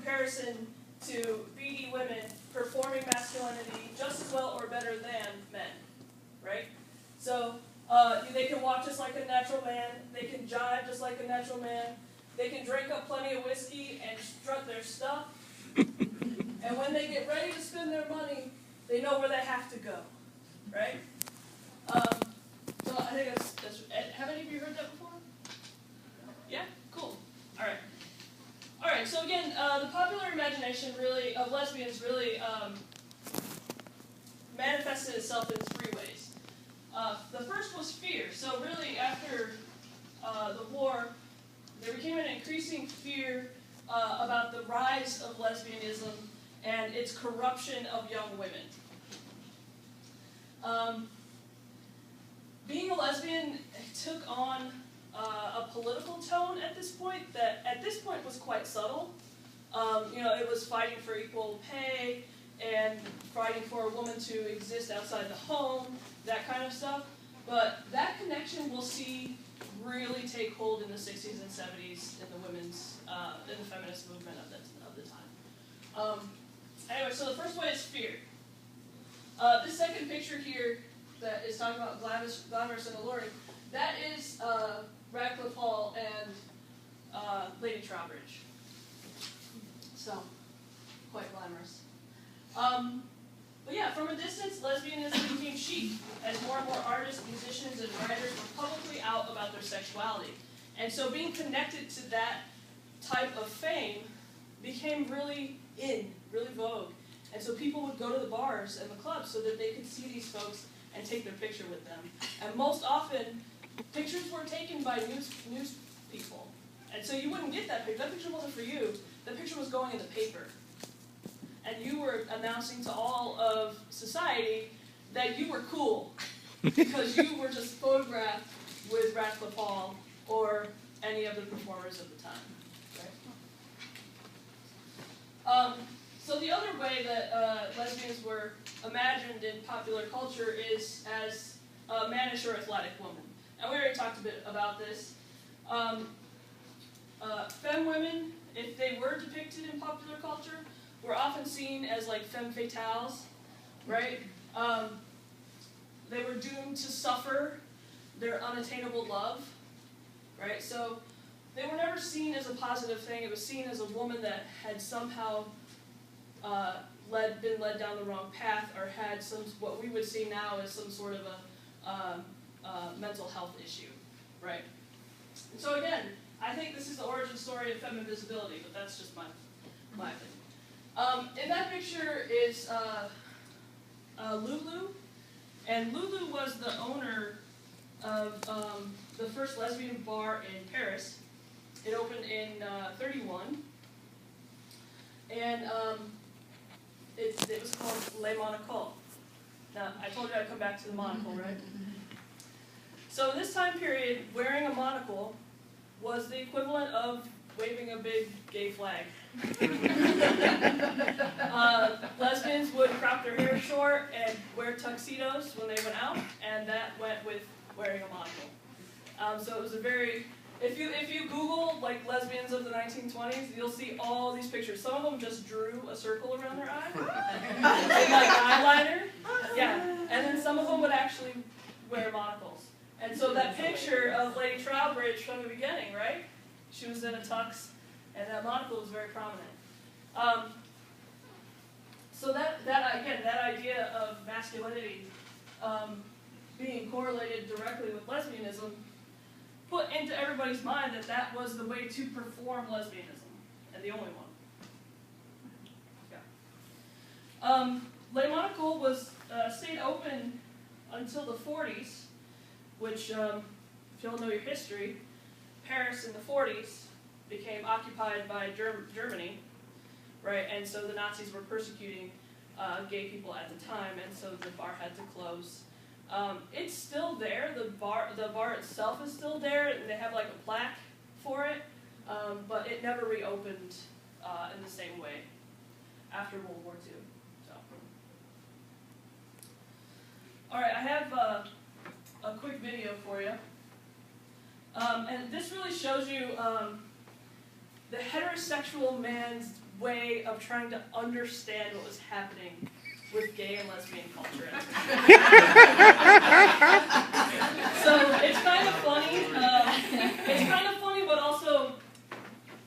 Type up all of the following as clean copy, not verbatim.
comparison to BD women performing masculinity just as well or better than men, right? So they can walk just like a natural man, they can jive just like a natural man, they can drink up plenty of whiskey and strut their stuff, and when they get ready to spend their money, they know where they have to go, right? So I think that's have any of you heard that before? Yeah? Cool. All right. All right, so again, the popular imagination really of lesbians really manifested itself in 3 ways. The first was fear. So really, after the war, there became an increasing fear about the rise of lesbianism and its corruption of young women. Being a lesbian took on a political tone at this point that at this point was quite subtle. It was fighting for equal pay and fighting for a woman to exist outside the home, that kind of stuff. But that connection we'll see really take hold in the 60s and 70s in the women's, in the feminist movement of the time. Anyway, so the first one is fear. This second picture here that is talking about glamorous and alluring, that is Radcliffe Hall and Lady Trowbridge. So, quite glamorous. But yeah, from a distance, lesbianism became chic as more and more artists, musicians, and writers were publicly out about their sexuality. And so being connected to that type of fame became really in, really vogue. And so people would go to the bars and the clubs so that they could see these folks and take their picture with them. And most often, pictures were taken by news people. And so you wouldn't get that picture. That picture wasn't for you. That picture was going in the paper. And you were announcing to all of society that you were cool because you were just photographed with Radcliffe Hall or any of the performers of the time. Right? So the other way that lesbians were imagined in popular culture is as a mannish or athletic woman. And we already talked a bit about this. Femme women, if they were depicted in popular culture, were often seen as like femme fatales, right? They were doomed to suffer their unattainable love, right? So they were never seen as a positive thing. It was seen as a woman that had somehow been led down the wrong path or had what we would see now as some sort of a mental health issue, right? And so again, I think this is the origin story of feminine visibility, but that's just my opinion. In that picture is Lulu, and Lulu was the owner of the first lesbian bar in Paris. It opened in 1931, and it was called Le Monaco. Now, I told you I'd come back to the monocle, right? So in this time period, wearing a monocle was the equivalent of waving a big gay flag. Lesbians would crop their hair short and wear tuxedos when they went out, and that went with wearing a monocle. So it was a very, if you Google like lesbians of the 1920s, you'll see all these pictures. Some of them just drew a circle around their eye, and like eyeliner, yeah, and then some of them would actually wear monocles. And so that picture of Lady Trowbridge from the beginning, right? She was in a tux, and that monocle was very prominent. So that idea of masculinity being correlated directly with lesbianism put into everybody's mind that that was the way to perform lesbianism, and the only one. Yeah. Le Monaco stayed open until the 40s, which, if you all know your history, Paris in the 40s became occupied by Germany, right? And so the Nazis were persecuting gay people at the time, and so the bar had to close. It's still there. The bar itself is still there, and they have like a plaque for it, but it never reopened in the same way after World War II. So, all right, I have a quick video for you, and this really shows you the heterosexual man's way of trying to understand what was happening with gay and lesbian culture. So it's kind of funny. It's kind of funny, but also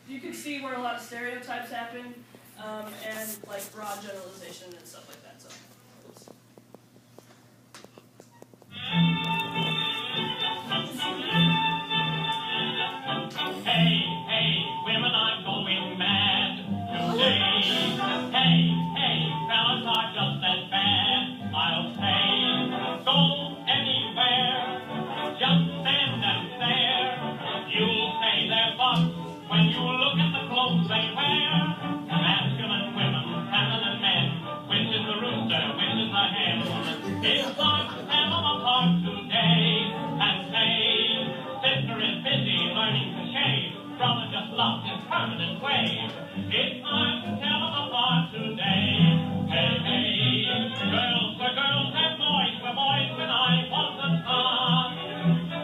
you can see where a lot of stereotypes happen, and like broad generalization and stuff like that. So. Hey, hey, women are going mad today. Hey, fellas are just as bad. I'll say, go anywhere, just stand and stare. You'll say they're bugs when you look at the clothes they wear. Masculine women, feminine men, which is the rooster, which is the hen? It's time to tell them apart today and say, sister is busy learning to shave, brother just loves his permanent wave. It's time to tell them apart today. Hey, hey, girls were girls and boys were boys when I was a son.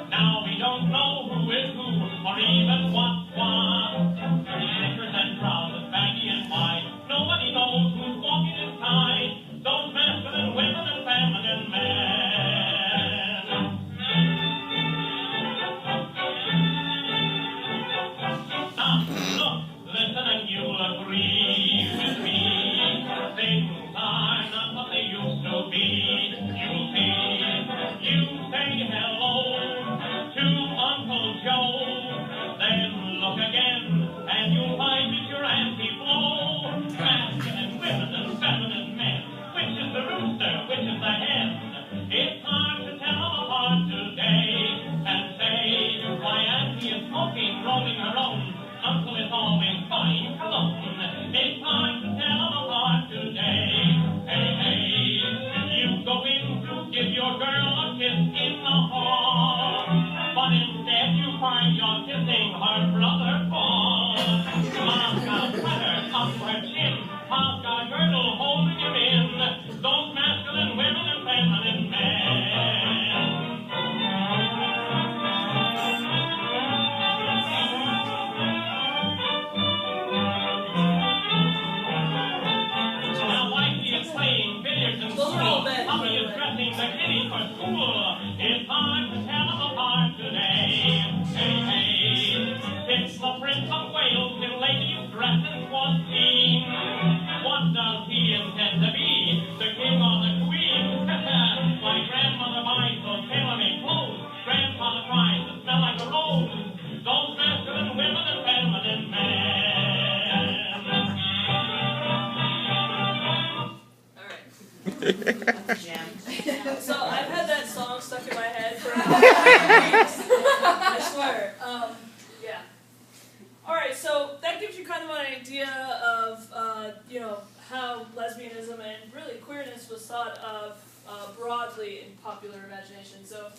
Now we don't know who is who or even what's what. Knickers and trousers, baggy and wide, nobody knows who's walking inside. Those masculine women and feminine men. Now, look, listen and you'll agree with me. Things are not what they used to be. You'll see, you say hello to Uncle Joe. Then look again, and you'll find it's your Auntie Flo. Masculine women and feminine men. Which is the rooster, which is the hen? It's hard to tell them apart today and say why Auntie is smoking, rolling her own. Uncle is always buying cologne. It's hard to tell them apart today. Hey, hey, you go in to give your girl a kiss in the hall, but instead you find you're kissing her brother Paul. Mom's got a sweater up to her chin. Pa's got a girdle holding him in. Those masculine women and feminine men. Now Mikey is playing billiards in school. Mommy is dressing the kitty for school. It's hard to tell them apart today. Hey, hey, it's the Prince of Wales in ladies' dresses was seen. What does he intend to be? The king or the queen? My grandmother buys those tailor-made clothes. Grandfather tries to smell like a rose. Those masculine women and feminine men. Alright. So I've had that song stuck in my head for weeks. I swear. Yeah. Alright, so that gives you kind of an idea of, how lesbianism and really queerness was thought of broadly in popular imagination. So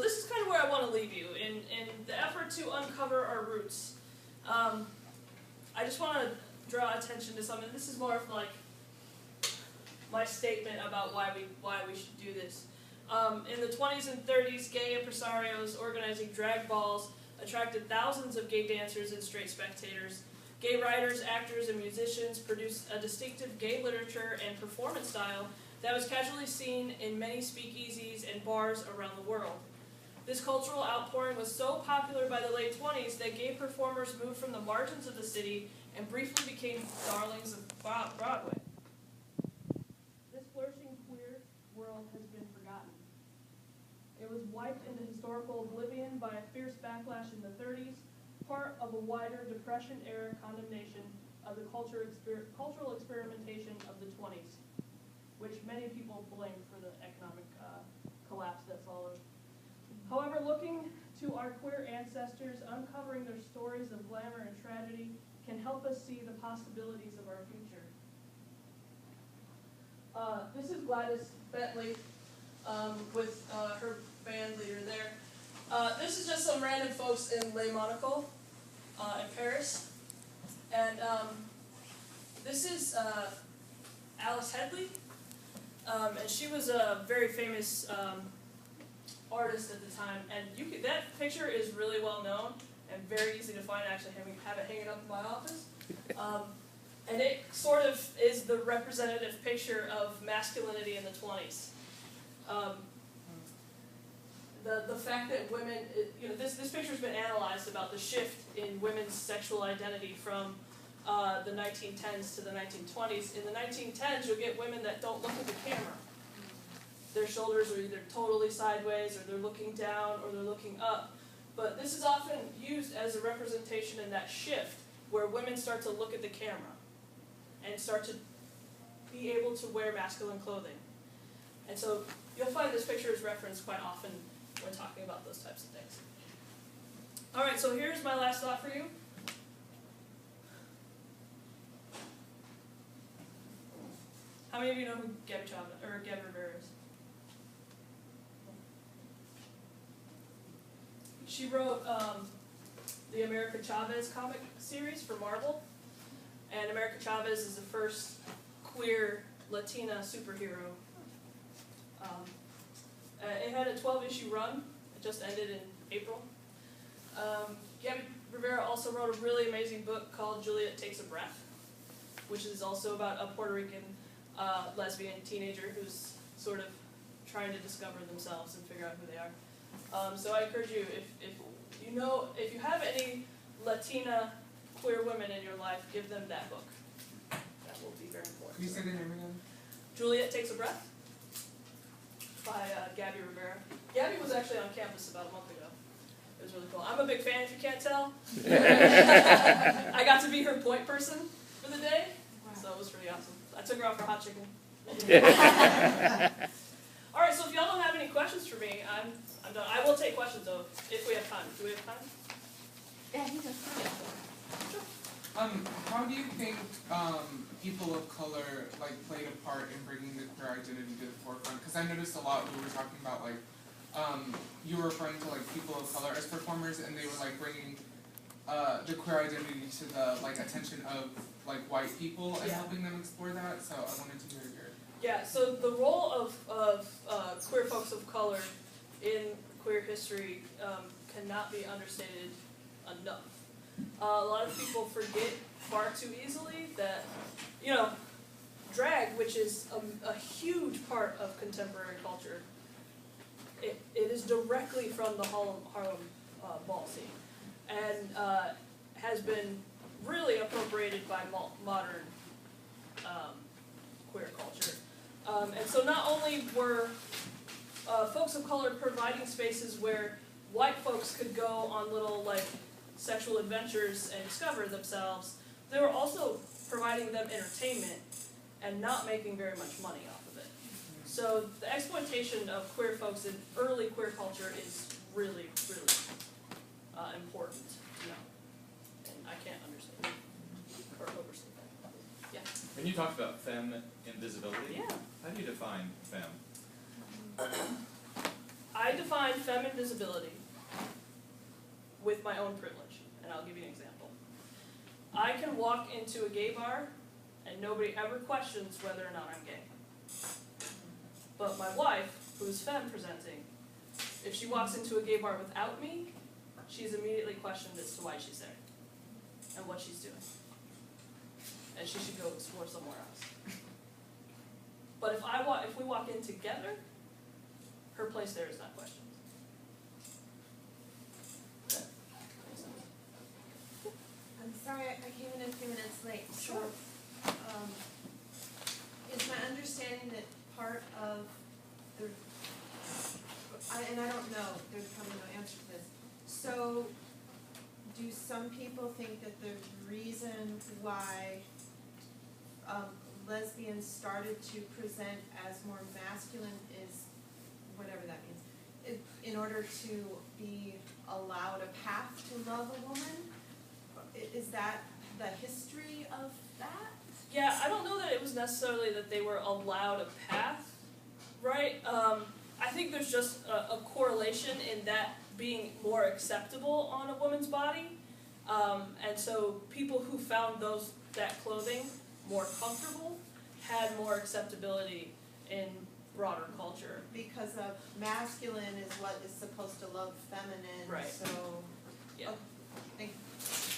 this is kind of where I want to leave you in the effort to uncover our roots. I just want to draw attention to something. This is more of like my statement about why we should do this. In the 20s and 30s, gay impresarios organizing drag balls attracted thousands of gay dancers and straight spectators. Gay writers, actors, and musicians produced a distinctive gay literature and performance style that was casually seen in many speakeasies and bars around the world. This cultural outpouring was so popular by the late 20s that gay performers moved from the margins of the city and briefly became darlings of Broadway. This flourishing queer world has been forgotten. It was wiped into historical oblivion by a fierce backlash in the 30s, part of a wider Depression-era condemnation of the cultural experimentation of the 20s, which many people blame for the economic collapse that followed. However, looking to our queer ancestors, uncovering their stories of glamour and tragedy can help us see the possibilities of our future. This is Gladys Bentley with her band leader there. This is just some random folks in Les Monaco in Paris. And this is Alice Headley. And she was a very famous artist at the time, and that picture is really well known and very easy to find. I actually have it hanging up in my office. And it sort of is the representative picture of masculinity in the 20s. The fact that women, this picture's been analyzed about the shift in women's sexual identity from the 1910s to the 1920s. In the 1910s, you'll get women that don't look at the camera. Their shoulders are either totally sideways, or they're looking down, or they're looking up. But this is often used as a representation in that shift, where women start to look at the camera and start to be able to wear masculine clothing. And so you'll find this picture is referenced quite often when talking about those types of things. All right, so here's my last thought for you. How many of you know who Gabby Rivera is? She wrote the America Chavez comic series for Marvel, and America Chavez is the first queer Latina superhero. It had a 12-issue run. It just ended in April. Gabby Rivera also wrote a really amazing book called Juliet Takes a Breath, which is also about a Puerto Rican lesbian teenager who's sort of trying to discover themselves and figure out who they are. So I encourage you, if you have any Latina queer women in your life, give them that book. That will be very important. Can you say the name again? Juliet Takes a Breath by Gabby Rivera. Gabby was actually on campus about a month ago. It was really cool. I'm a big fan, if you can't tell. I got to be her point person for the day, so it was pretty awesome. I took her out for hot chicken. All right, so if y'all don't have any questions for me, I'm done. I will take questions, though, if we have time. Do we have time? Yeah, he does. Sure. How do you think people of color played a part in bringing the queer identity to the forefront? Because I noticed a lot we were talking about you were referring to people of color as performers, and they were bringing the queer identity to the attention of white people and helping them explore that. So I wanted to hear your. Yeah. So the role of queer folks of color in queer history cannot be understated enough. A lot of people forget far too easily that, drag, which is a huge part of contemporary culture, it is directly from the Harlem ball scene, and has been really appropriated by modern queer culture. And so not only were folks of color providing spaces where white folks could go on little sexual adventures and discover themselves, they were also providing them entertainment and not making very much money off of it. So the exploitation of queer folks in early queer culture is really, really important to know. And I can't understand or overstate that. Yeah. When you talked about femme invisibility, Yeah. how do you define femme? I define femme invisibility with my own privilege, and I'll give you an example. I can walk into a gay bar, and nobody ever questions whether or not I'm gay. But my wife, who's femme presenting, if she walks into a gay bar without me, she's immediately questioned as to why she's there and what she's doing. And she should go explore somewhere else. But if we walk in together, her place there is not questioned. I'm sorry, I came in a few minutes late. Sure. Is my understanding that part of the, and I don't know, there's probably no answer to this. So, do some people think that the reason why lesbians started to present as more masculine is, whatever that means, in order to be allowed a path to love a woman? Is that the history of that? Yeah, I don't know that it was necessarily that they were allowed a path, right? I think there's just a correlation in that being more acceptable on a woman's body. And so people who found that clothing more comfortable had more acceptability in broader culture. Because of masculine is what is supposed to love feminine, Right. so. Yeah. Okay, thank you.